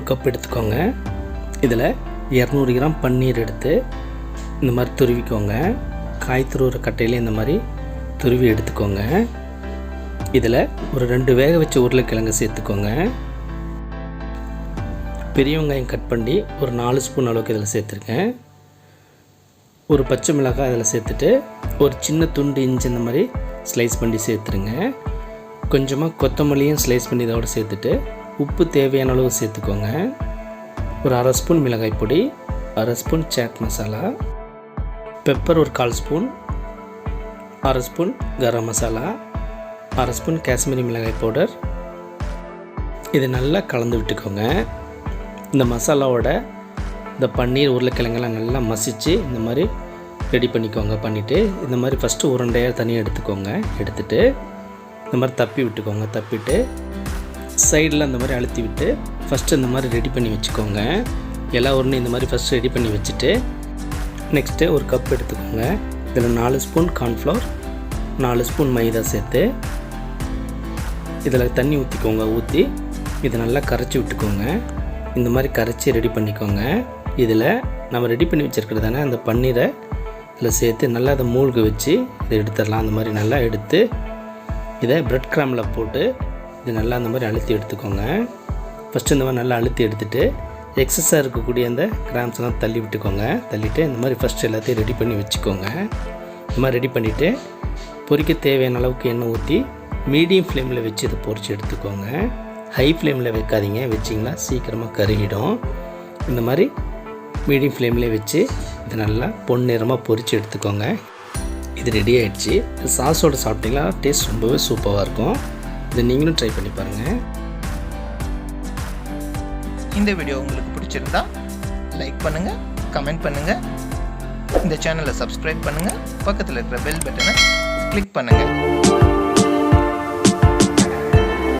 Cup எடுத்துக்கோங்க. இதில் 200 gram பன்னீர் எடுத்து இந்த மாதிரி துருவிக்கோங்க. காய் துருவுற கட்டையில் இந்த மாதிரி துருவி எடுத்துக்கோங்க. இதில் ஒரு 2 வேக வச்ச உருளைக்கிழங்கு சேர்த்துக்கோங்க. பெரிய வெங்காயம் கட் பண்ணி ஒரு 4 ஸ்பூன் அளவுக்கு இதில் சேர்த்துருக்கேன். ஒரு பச்சை மிளகாய் இதில் சேர்த்துட்டு ஒரு சின்ன துண்டு இஞ்சி இந்த மாதிரி ஸ்லைஸ் பண்ணி சேர்த்துருங்க. கொஞ்சமாக கொத்தமல்லியும் ஸ்லைஸ் பண்ணி இதோடு சேர்த்துட்டு உப்பு தேவையான அளவு சேர்த்துக்கோங்க. ஒரு 1/2 ஸ்பூன் மிளகாய் பொடி, 1/2 ஸ்பூன் சாட் மசாலா, பெப்பர் ஒரு 1/4 spoon, 1/2 spoon garam masala, 1/2 spoon Kashmiri மிளகாய் பவுடர். இதை நல்லா கலந்து விட்டுக்கோங்க. இந்த மசாலாவோட இந்த பன்னீர் உருளைக்கிழங்கெல்லாம் நல்லா மசித்து இந்த மாதிரி ரெடி பண்ணிக்கோங்க. பண்ணிவிட்டு இந்த மாதிரி ஃபஸ்ட்டு உருண்டையாக தனியாக எடுத்துக்கோங்க. எடுத்துகிட்டு இந்த மாதிரி தப்பி விட்டுக்கோங்க. தப்பிட்டு சைடில் அந்த மாதிரி அழுத்தி விட்டு ஃபஸ்ட்டு இந்த மாதிரி ரெடி பண்ணி வச்சுக்கோங்க. எல்லா உருண்டையும் இந்த மாதிரி ஃபஸ்ட்டு ரெடி பண்ணி வச்சுட்டு நெக்ஸ்ட்டு ஒரு கப் எடுத்துக்கோங்க. இதில் 4 ஸ்பூன் கார்ன்ஃப்ளவர், 4 ஸ்பூன் மைதா சேர்த்து இதில் தண்ணி ஊற்றிக்கோங்க. ஊற்றி இதை நல்லா கரைச்சி விட்டுக்கோங்க. இந்த மாதிரி கரைச்சி ரெடி பண்ணிக்கோங்க. இதில் நம்ம ரெடி பண்ணி வச்சுருக்கிறதானே அந்த பன்னீரை இதில் சேர்த்து நல்லா அதை மூழ்க வச்சு இதை எடுத்துடலாம். அந்த மாதிரி நல்லா எடுத்து இதை ப்ரெட் கிராமில் போட்டு இது நல்லா அந்த மாதிரி அழுத்தி எடுத்துக்கோங்க. ஃபஸ்ட்டு இந்த மாதிரி நல்லா அழுத்தி எடுத்துகிட்டு எக்ஸஸாக இருக்கக்கூடிய அந்த கிராம்ஸ்லாம் தள்ளி விட்டுக்கோங்க. தள்ளிவிட்டு இந்த மாதிரி ஃபஸ்ட்டு எல்லாத்தையும் ரெடி பண்ணி வச்சுக்கோங்க. இந்த மாதிரி ரெடி பண்ணிவிட்டு பொரிக்க தேவையான அளவுக்கு எண்ணெய் ஊற்றி மீடியம் ஃப்ளேமில் வச்சு இதை பொரித்து எடுத்துக்கோங்க. ஹை ஃப்ளேமில் வைக்காதீங்க, வச்சிங்கன்னா சீக்கிரமாக கருகிடும். இந்த மாதிரி மீடியம் ஃப்ளேம்லேயே வச்சு இதை நல்லா பொன்னிறமாக பொரித்து எடுத்துக்கோங்க. இது ரெடி ஆகிடுச்சு. சாஸோடு சாப்பிட்டிங்கன்னா டேஸ்ட் ரொம்பவே சூப்பராக இருக்கும். இதை நீங்களும் ட்ரை பண்ணி பாருங்கள். இந்த வீடியோ உங்களுக்கு பிடிச்சிருந்தா லைக் பண்ணுங்கள், கமெண்ட் பண்ணுங்கள், இந்த சேனலை சப்ஸ்கிரைப் பண்ணுங்கள், பக்கத்தில் இருக்கிற பெல் பட்டனை கிளிக் பண்ணுங்கள்.